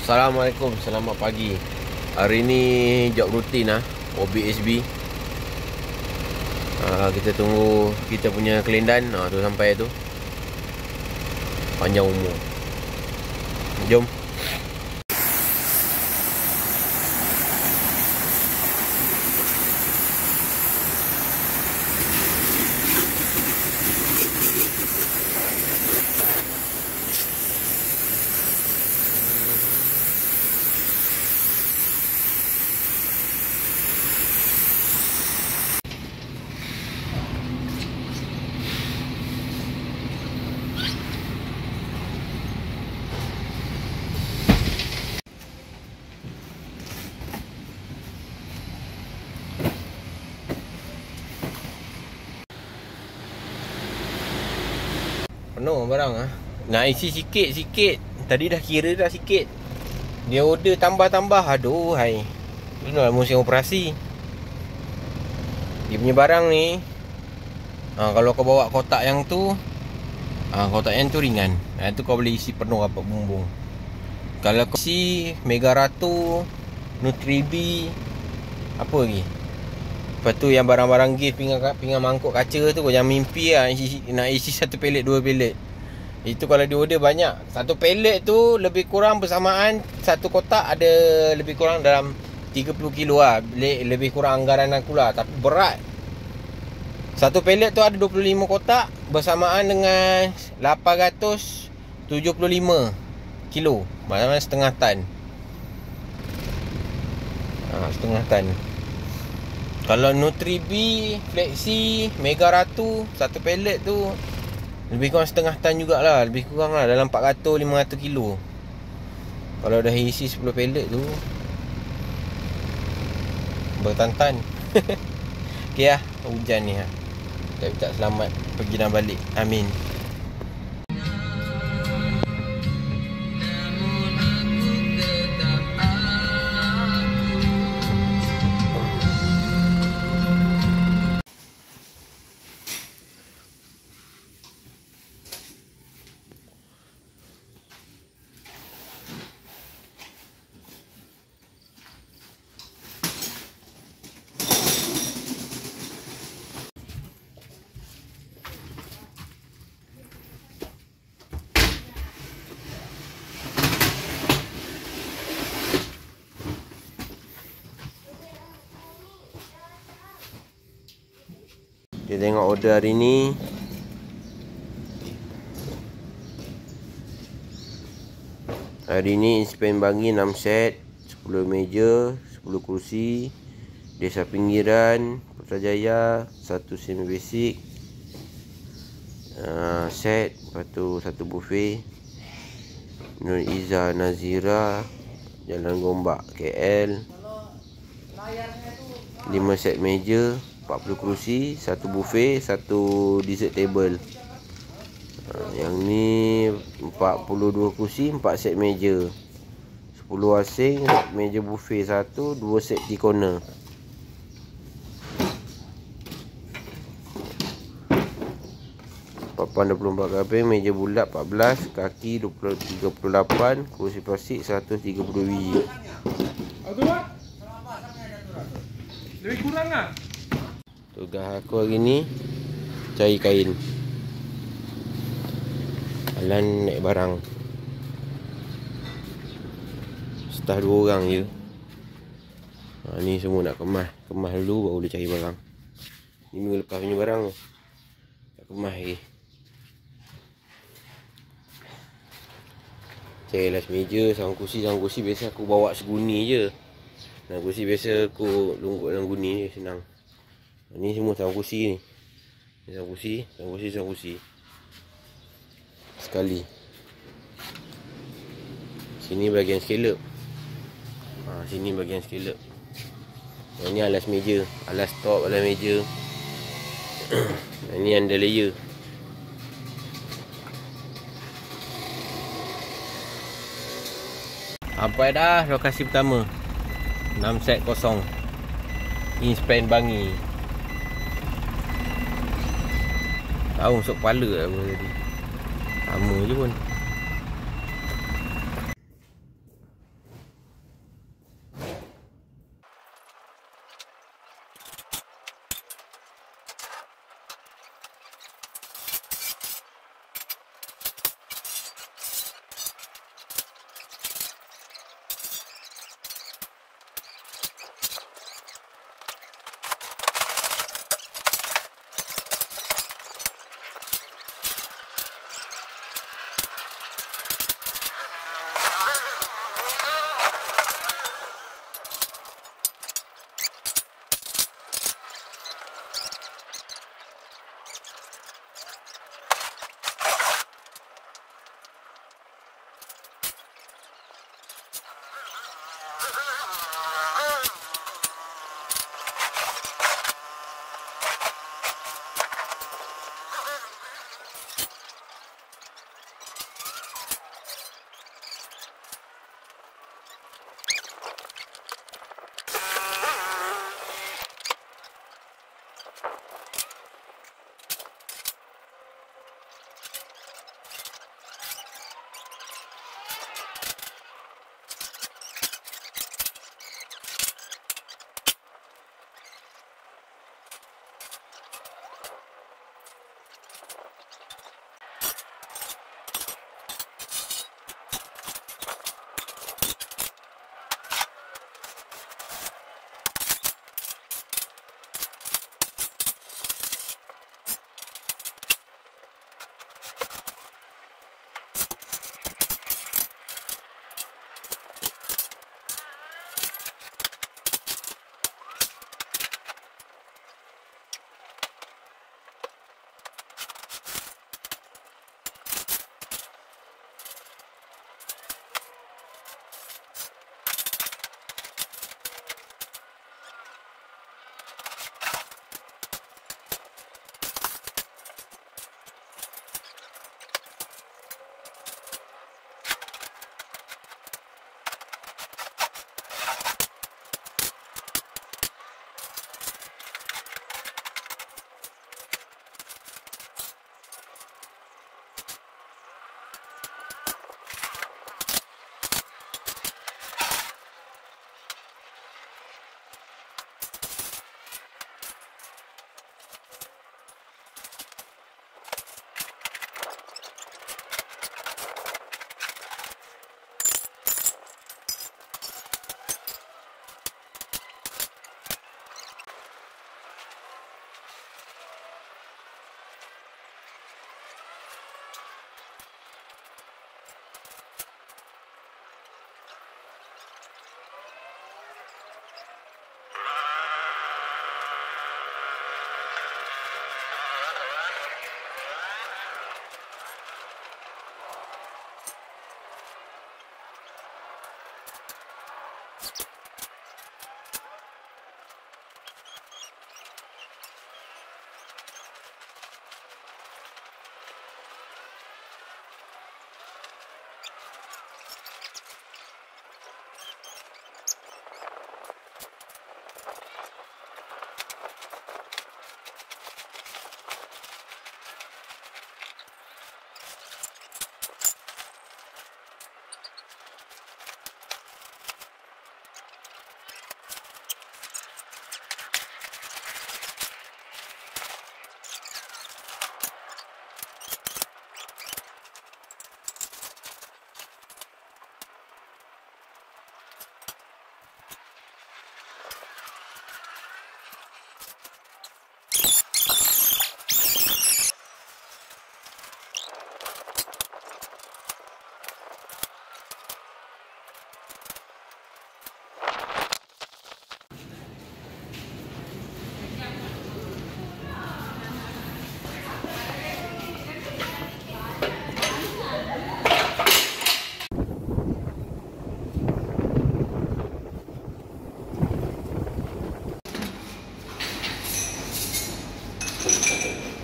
Assalamualaikum, selamat pagi. Hari ni job rutin OBSB. Kita tunggu kita punya kelindan tu sampai tu. Panjang umur. Jom. Penuh barang nak isi sikit-sikit. Tadi dah kira dah sikit. Dia order tambah-tambah. Aduh hai. Ini dah musim operasi. Dia punya barang ni kalau kau bawa kotak yang tu, kotak yang tu ringan. Itu kau boleh isi penuh rapat bumbung. Kalau kau isi Mega Ratu, Nutribi, apa lagi? Lepas tu yang barang-barang gift, pinggan mangkuk kaca tu, kau jangan mimpi nak isi satu pelet, dua pelet. Itu kalau dia order banyak. Satu pelet tu lebih kurang bersamaan, satu kotak ada lebih kurang dalam 30 kilo lebih kurang anggaran aku lah. Tapi berat. Satu pelet tu ada 25 kotak bersamaan dengan 875 kilo. Maksudnya setengah tan. Setengah tan. Kalau Nutribi, Flexi, Mega Ratu, satu pelet tu lebih kurang setengah tan jugalah. Lebih kurang lah dalam 400-500 kilo. Kalau dah isi 10 pelet tu bertantan. Okay hujan ni Kita minta selamat pergi dan balik. Amin. Kita tengok order hari ni. Hari ni Inspan Bangi 6 set, 10 meja, 10 kursi, Desa Pinggiran, Putrajaya, 1 semi basic set, lepas tu 1 buffet, Nur Izzah Nazira, Jalan Gombak, KL, 5 set meja, 40 kerusi, 1 buffet, 1 dessert table. Yang ni 42 kerusi, 4 set meja, 10 asing, meja buffet 1, 2 set tea corner. Papan 24 kaping, meja bulat 14, kaki 38, kerusi plastik 130 biji. Lebih kurang lah. Tugas aku hari ni cari kain. Alan naik barang. Staf 2 orang je. Ni semua nak kemas. Kemas dulu baru boleh cari barang. Ni minggu lepas punya barang tu. Tak kemas lagi. Cari alas meja, sarung kursi. Sarung kursi biasa aku bawa seguni je. Sarung kursi biasa aku lungkut dalam guni je, senang. Ni semua sarung kursi ni. Ni sarung kursi, sarung kursi, sarung kursi. Sekali. Sini bahagian scallop. Sini bahagian scallop. Yang ni alas meja, alas top, alas meja. Yang ni under layer. Sampai dah lokasi pertama. 6 set kosong. Inspan Bangi. Tahu masuk kepala apa tadi. Sama je pun.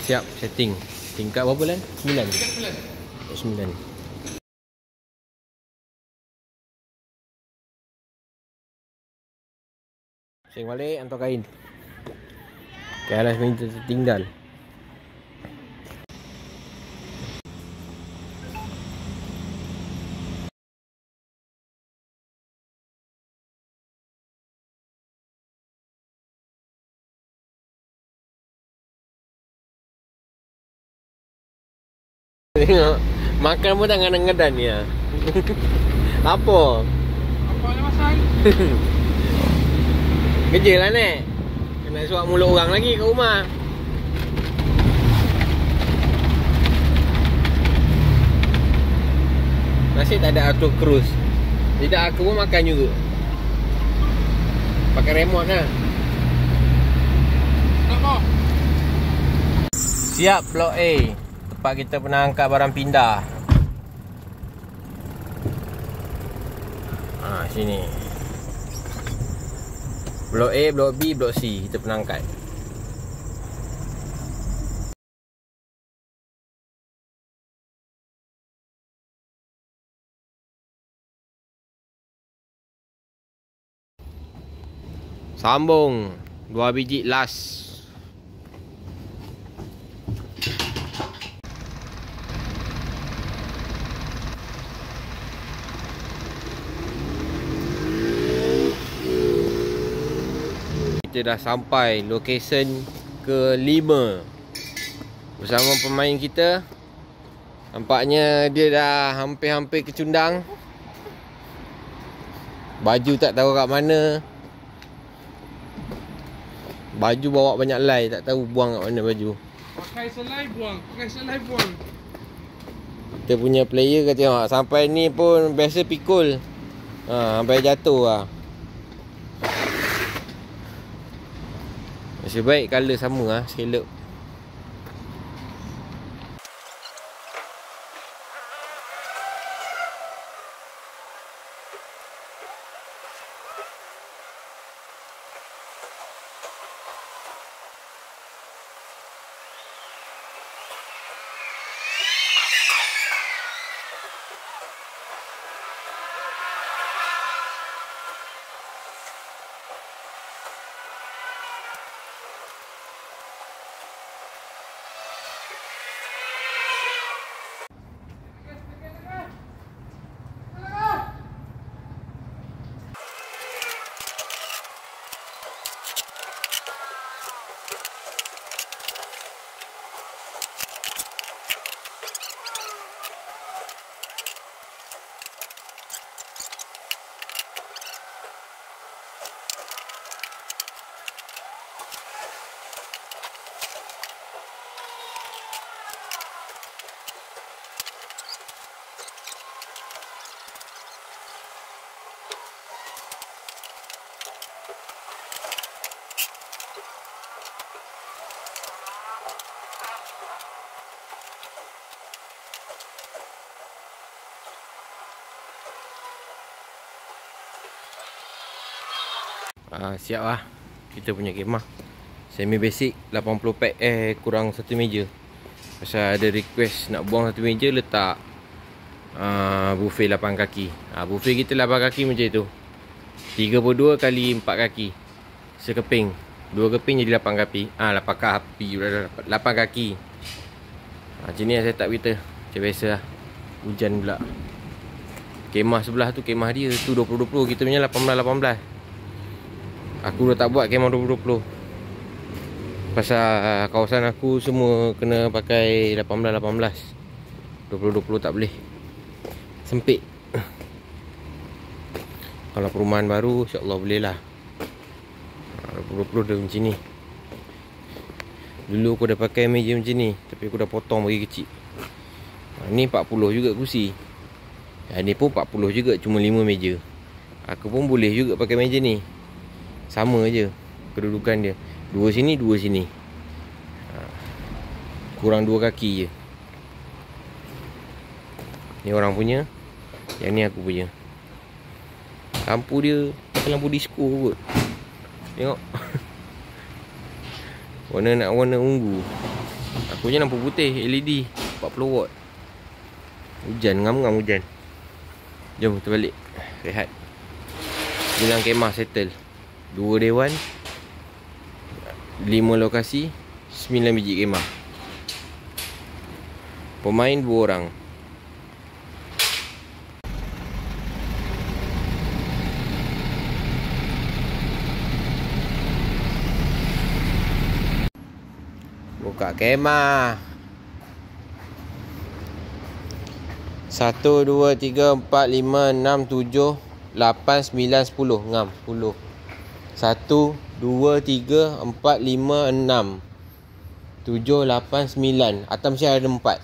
Siap setting. Tingkat berapa Lan? 9. 9. Sing balik hantar kain. Kelas minta tertinggal. Tengok, makan pun tangan ngedan ya. Apa? Apa ni masal? Kerja lah Nek. Kena suap mulut orang lagi kat rumah. Nasib tak ada auto cruise. Tidak, aku pun makan juga. Pakai remote lah. Apa? Siap blok A. Tempat kita pernah angkat barang pindah. Sini. Blok A, blok B, blok C kita pernah angkat. Sambung 2 biji last. Kita dah sampai location ke-5 bersama pemain kita. Nampaknya dia dah hampir-hampir kecundang. Baju tak tahu kat mana. Baju bawa banyak lai, tak tahu buang kat mana baju. Pakai selai buang, pakai selai buang. Kita punya player kata tengok sampai ni pun biasa pikul. Sampai jatuh lah. Nasib baik colour sama lah, scallop. Siap lah kita punya kemah semi basic 80 pack kurang satu meja. Pasal ada request nak buang satu meja, letak buffet 8 kaki. Buffet kita 8 kaki macam tu, 32 kali 4 kaki sekeping, 2 keping jadi 8 kaki. 8 kaki. Macam ni lah setup kita. Macam biasa lah. Hujan pula. Kemah sebelah tu kemah dia tu 20-20, kita punya 18-18. Aku dah tak buat kemah 20-20 pasal kawasan aku semua kena pakai 18-18. 20-20 tak boleh, sempit. Kalau perumahan baru insyaAllah boleh lah. 20-20 dah macam ni. Dulu aku dah pakai meja macam ni, tapi aku dah potong bagi kecil. Ni 40 juga kursi. Ni pun 40 juga, cuma 5 meja. Aku pun boleh juga pakai meja ni. Sama je kedudukan dia. Dua sini, dua sini. Kurang 2 kaki je. Ni orang punya, yang ni aku punya. Lampu dia pakai lampu disco kot. Tengok. Warna ungu. Aku punya lampu putih LED 40 watt. Hujan, ngam-ngam hujan. Jom kita balik rehat. Bilang kemah settle. 2 dewan, 5 lokasi, 9 biji kemah. Pemain 2 orang. Buka kemah. 1, 2, 3, 4, 5, 6, 7, 8, 9, 10. Ngam 10. 1, 2, 3, 4, 5, 6, 7, 8, 9. Atas mesti ada 4.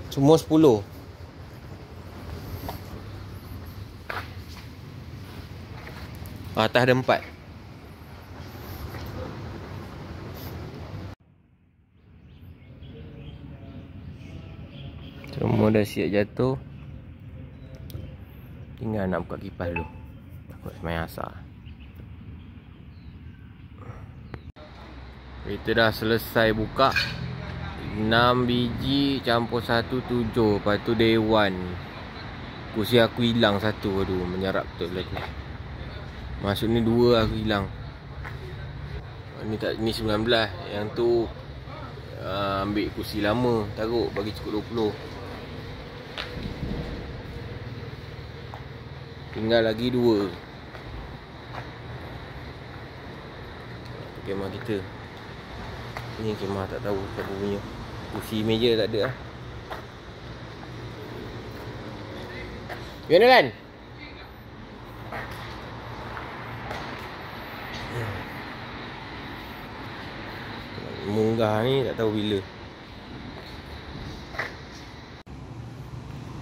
Semua 10. Atas ada 4. Semua dah siap jatuh. Tinggal nak buka kipas dulu. Takut semayang asar. Kita dah selesai buka. 6 biji campur 1 7. Lepas tu day 1. Kursi aku hilang satu. Aduh, menyerap betul lagi. Masuk ni 2 aku hilang. Ni tak, ni 19. Yang tu ambil kursi lama, taruh bagi cukup 20. Tinggal lagi 2. Kemah kita. Ni kemah tak tahu siapa punya. Kursi meja tak ada lah. Gimana kan? Munggah ni tak tahu bila.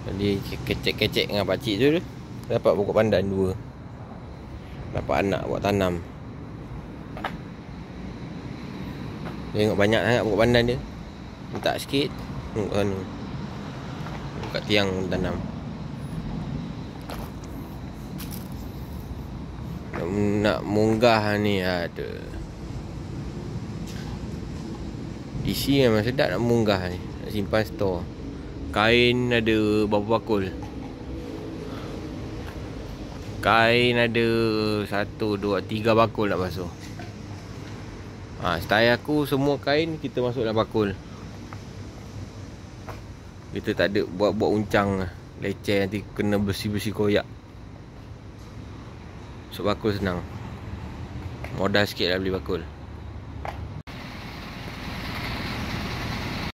Tadi kecek-kecek dengan pakcik tu dapat pokok pandan 2. Dapat anak buat tanam. Tengok banyak sangat pokok pandan dia. Letak sikit. Tengok sana. Kat tiang tanam. Nak munggah ni ada. Isi memang sedap nak munggah ni. Nak simpan stor. Kain ada berapa bakul? Kain ada 1, 2, 3 bakul nak basuh. Style aku semua kain kita masuk dalam bakul. Kita tak ada buat uncang leceh nanti kena besi-besi koyak. Masuk bakul senang. Modal sikit lah beli bakul.